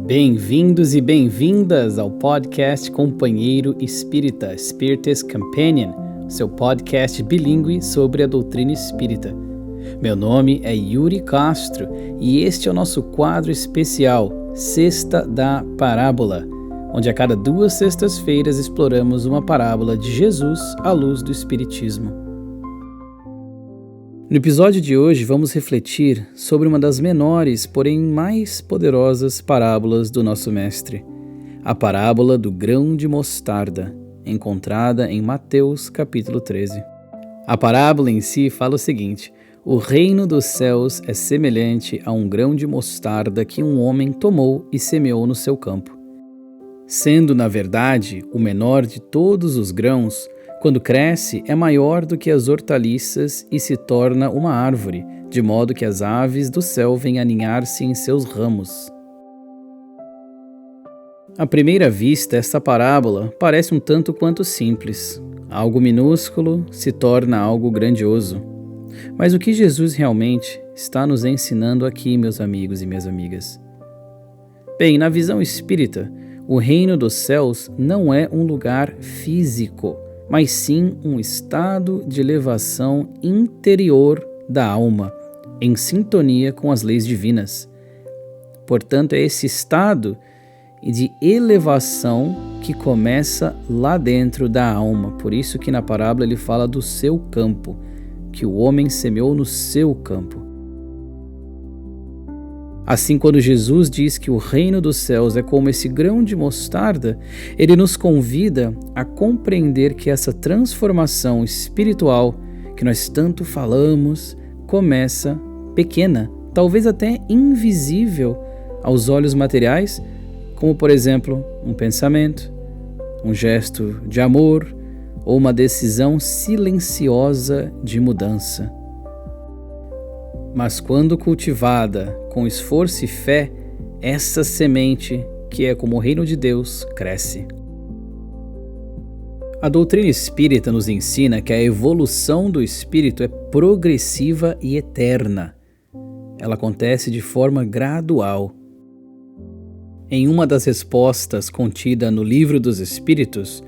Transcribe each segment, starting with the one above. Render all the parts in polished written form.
Bem-vindos e bem-vindas ao podcast Companheiro Espírita, Spiritist Companion, seu podcast bilíngue sobre a doutrina espírita. Meu nome é Yuri Castro e este é o nosso quadro especial, Sexta da Parábola, onde a cada 2 sextas-feiras exploramos uma parábola de Jesus à luz do Espiritismo. No episódio de hoje vamos refletir sobre uma das menores, porém mais poderosas parábolas do nosso mestre, a parábola do grão de mostarda, encontrada em Mateus capítulo 13. A parábola em si fala o seguinte: o reino dos céus é semelhante a um grão de mostarda que um homem tomou e semeou no seu campo. Sendo, na verdade, o menor de todos os grãos, quando cresce, é maior do que as hortaliças e se torna uma árvore, de modo que as aves do céu vêm aninhar-se em seus ramos. À primeira vista, esta parábola parece um tanto quanto simples. Algo minúsculo se torna algo grandioso. Mas o que Jesus realmente está nos ensinando aqui, meus amigos e minhas amigas? Bem, na visão espírita, o reino dos céus não é um lugar físico, mas sim um estado de elevação interior da alma, em sintonia com as leis divinas. Portanto, é esse estado de elevação que começa lá dentro da alma. Por isso que na parábola ele fala do seu campo, que o homem semeou no seu campo. Assim, quando Jesus diz que o reino dos céus é como esse grão de mostarda, ele nos convida a compreender que essa transformação espiritual que nós tanto falamos começa pequena, talvez até invisível aos olhos materiais, como por exemplo um pensamento, um gesto de amor ou uma decisão silenciosa de mudança. Mas quando cultivada com esforço e fé, essa semente, que é como o reino de Deus, cresce. A doutrina espírita nos ensina que a evolução do espírito é progressiva e eterna. Ela acontece de forma gradual. Em uma das respostas contida no Livro dos Espíritos,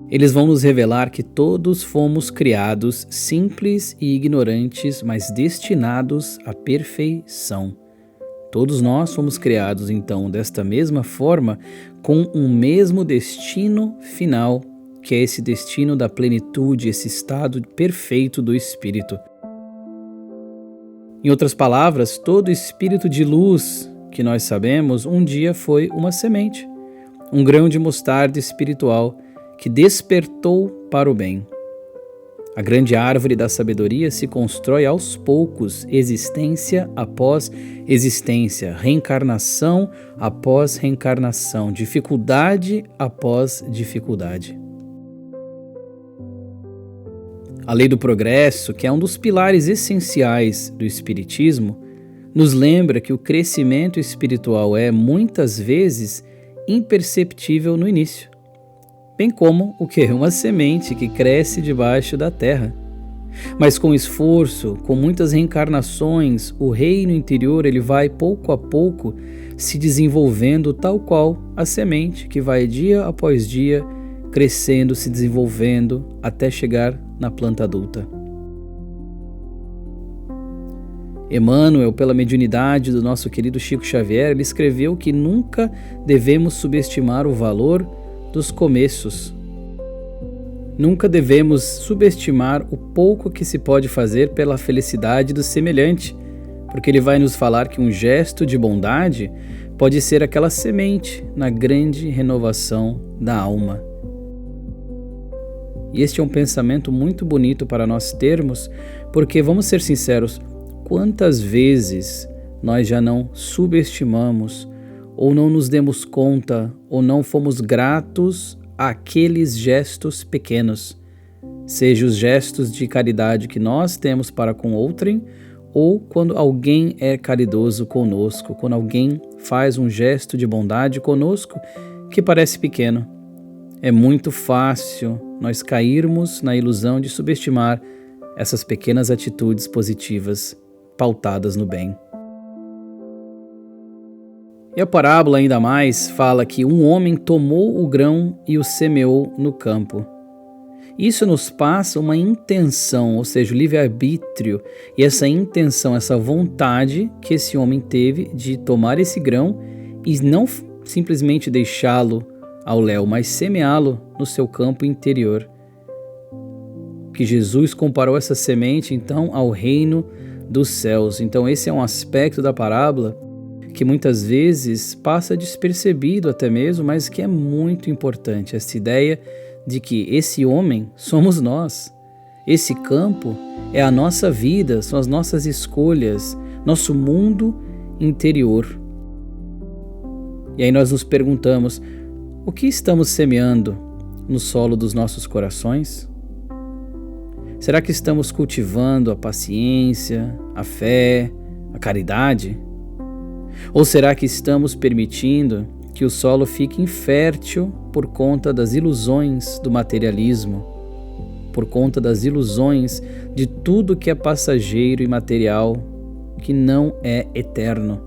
eles vão nos revelar que todos fomos criados simples e ignorantes, mas destinados à perfeição. Todos nós fomos criados, então, desta mesma forma, com um mesmo destino final, que é esse destino da plenitude, esse estado perfeito do Espírito. Em outras palavras, todo espírito de luz que nós sabemos, um dia foi uma semente, um grão de mostarda espiritual, que despertou para o bem. A grande árvore da sabedoria se constrói aos poucos, existência após existência, reencarnação após reencarnação, dificuldade após dificuldade. A lei do progresso, que é um dos pilares essenciais do Espiritismo, nos lembra que o crescimento espiritual é, muitas vezes, imperceptível no início. Bem como o que é uma semente que cresce debaixo da terra. Mas com esforço, com muitas reencarnações, o reino interior ele vai pouco a pouco se desenvolvendo tal qual a semente que vai dia após dia crescendo, se desenvolvendo até chegar na planta adulta. Emmanuel, pela mediunidade do nosso querido Chico Xavier, ele escreveu que nunca devemos subestimar o valor dos começos. Nunca devemos subestimar o pouco que se pode fazer pela felicidade do semelhante, porque ele vai nos falar que um gesto de bondade pode ser aquela semente na grande renovação da alma. E este é um pensamento muito bonito para nós termos, porque, vamos ser sinceros, quantas vezes nós já não subestimamos ou não nos demos conta, ou não fomos gratos àqueles gestos pequenos, seja os gestos de caridade que nós temos para com outrem, ou quando alguém é caridoso conosco, quando alguém faz um gesto de bondade conosco que parece pequeno. É muito fácil nós cairmos na ilusão de subestimar essas pequenas atitudes positivas pautadas no bem. E a parábola ainda mais fala que um homem tomou o grão e o semeou no campo. Isso nos passa uma intenção, ou seja, o livre-arbítrio, e essa intenção, essa vontade que esse homem teve de tomar esse grão e não simplesmente deixá-lo ao léu, mas semeá-lo no seu campo interior. Que Jesus comparou essa semente, então, ao reino dos céus. Então, esse é um aspecto da parábola que muitas vezes passa despercebido até mesmo, mas que é muito importante. Essa ideia de que esse homem somos nós. Esse campo é a nossa vida, são as nossas escolhas, nosso mundo interior. E aí nós nos perguntamos, o que estamos semeando no solo dos nossos corações? Será que estamos cultivando a paciência, a fé, a caridade? Ou será que estamos permitindo que o solo fique infértil por conta das ilusões do materialismo, por conta das ilusões de tudo que é passageiro e material, que não é eterno?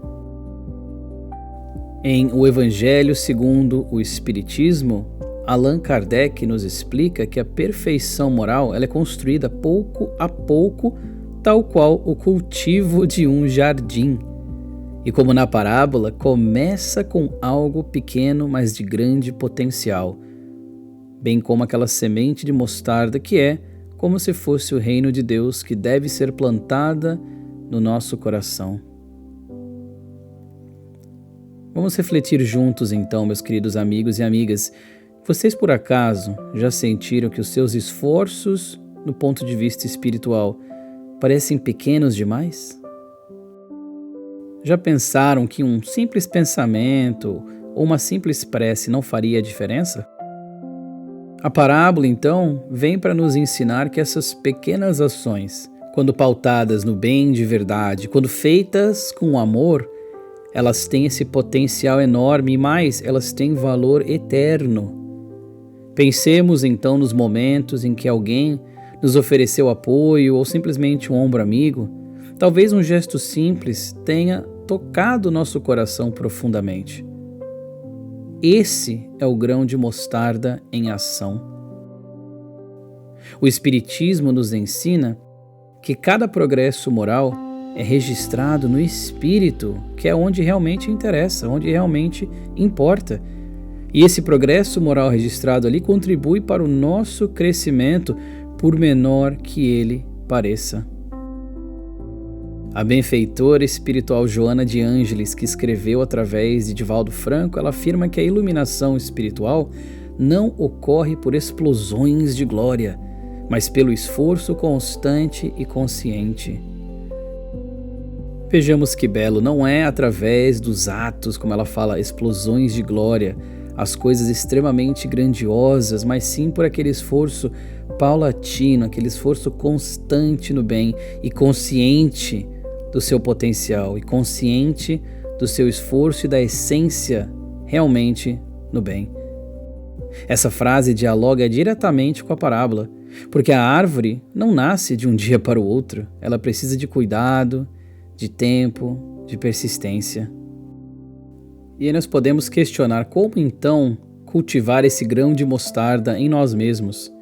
Em O Evangelho segundo o Espiritismo, Allan Kardec nos explica que a perfeição moral ela é construída pouco a pouco, tal qual o cultivo de um jardim. E como na parábola, começa com algo pequeno, mas de grande potencial, bem como aquela semente de mostarda que é como se fosse o reino de Deus que deve ser plantada no nosso coração. Vamos refletir juntos então, meus queridos amigos e amigas. Vocês por acaso já sentiram que os seus esforços, do ponto de vista espiritual, parecem pequenos demais? Já pensaram que um simples pensamento ou uma simples prece não faria diferença? A parábola, então, vem para nos ensinar que essas pequenas ações, quando pautadas no bem de verdade, quando feitas com amor, elas têm esse potencial enorme e mais, elas têm valor eterno. Pensemos então nos momentos em que alguém nos ofereceu apoio ou simplesmente um ombro amigo. Talvez um gesto simples tenha tocado nosso coração profundamente. Esse é o grão de mostarda em ação. O Espiritismo nos ensina que cada progresso moral é registrado no espírito, que é onde realmente interessa, onde realmente importa. E esse progresso moral registrado ali contribui para o nosso crescimento, por menor que ele pareça. A benfeitora espiritual Joana de Ângeles, que escreveu através de Divaldo Franco, ela afirma que a iluminação espiritual não ocorre por explosões de glória, mas pelo esforço constante e consciente. Vejamos que belo, não é através dos atos, como ela fala, explosões de glória, as coisas extremamente grandiosas, mas sim por aquele esforço paulatino, aquele esforço constante no bem e consciente do seu potencial e consciente do seu esforço e da essência realmente no bem. Essa frase dialoga diretamente com a parábola, porque a árvore não nasce de um dia para o outro, ela precisa de cuidado, de tempo, de persistência. E aí nós podemos questionar como então cultivar esse grão de mostarda em nós mesmos.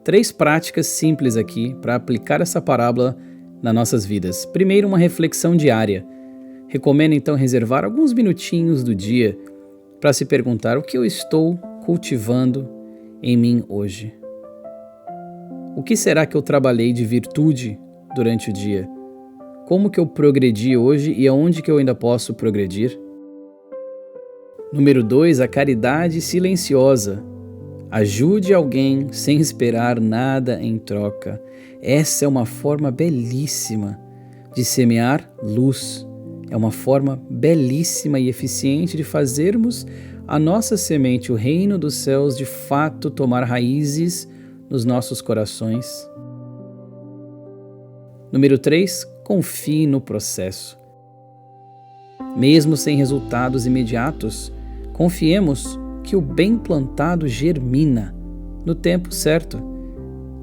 3 práticas simples aqui para aplicar essa parábola nas nossas vidas. Primeiro, uma reflexão diária. Recomendo então reservar alguns minutinhos do dia para se perguntar o que eu estou cultivando em mim hoje. O que será que eu trabalhei de virtude durante o dia? Como que eu progredi hoje e aonde que eu ainda posso progredir? Número 2, a caridade silenciosa. Ajude alguém sem esperar nada em troca. Essa é uma forma belíssima de semear luz. É uma forma belíssima e eficiente de fazermos a nossa semente, o reino dos céus, de fato tomar raízes nos nossos corações. Número 3, confie no processo. Mesmo sem resultados imediatos, confiemos que o bem plantado germina no tempo certo.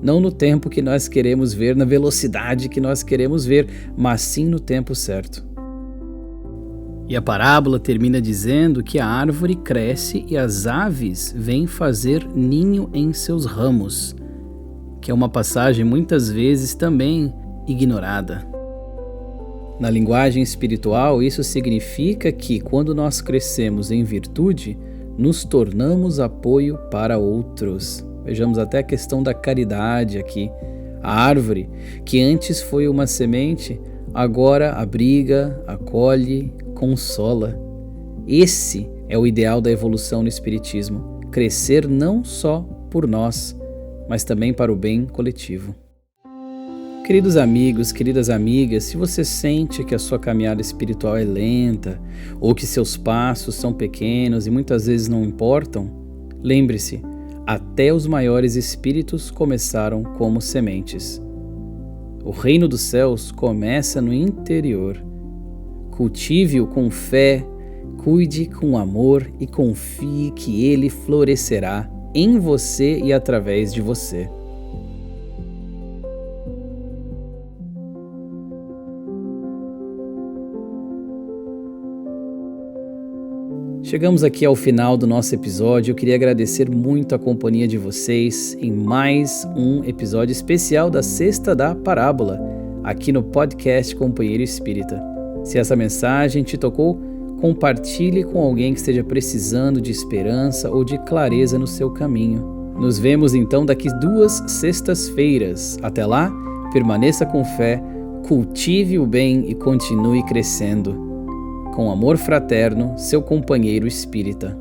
Não no tempo que nós queremos ver, na velocidade que nós queremos ver, mas sim no tempo certo. E a parábola termina dizendo que a árvore cresce e as aves vêm fazer ninho em seus ramos, que é uma passagem muitas vezes também ignorada. Na linguagem espiritual, isso significa que, quando nós crescemos em virtude, nos tornamos apoio para outros. Vejamos até a questão da caridade aqui. A árvore, que antes foi uma semente, agora abriga, acolhe, consola. Esse é o ideal da evolução no Espiritismo: crescer não só por nós, mas também para o bem coletivo. Queridos amigos, queridas amigas, se você sente que a sua caminhada espiritual é lenta, ou que seus passos são pequenos e muitas vezes não importam, lembre-se, até os maiores espíritos começaram como sementes. O reino dos céus começa no interior. Cultive-o com fé, cuide com amor e confie que ele florescerá em você e através de você. Chegamos aqui ao final do nosso episódio. Eu queria agradecer muito a companhia de vocês em mais um episódio especial da Sexta da Parábola, aqui no podcast Companheiro Espírita. Se essa mensagem te tocou, compartilhe com alguém que esteja precisando de esperança ou de clareza no seu caminho. Nos vemos então daqui 2 sextas-feiras. Até lá, permaneça com fé, cultive o bem e continue crescendo. Com amor fraterno, seu companheiro espírita.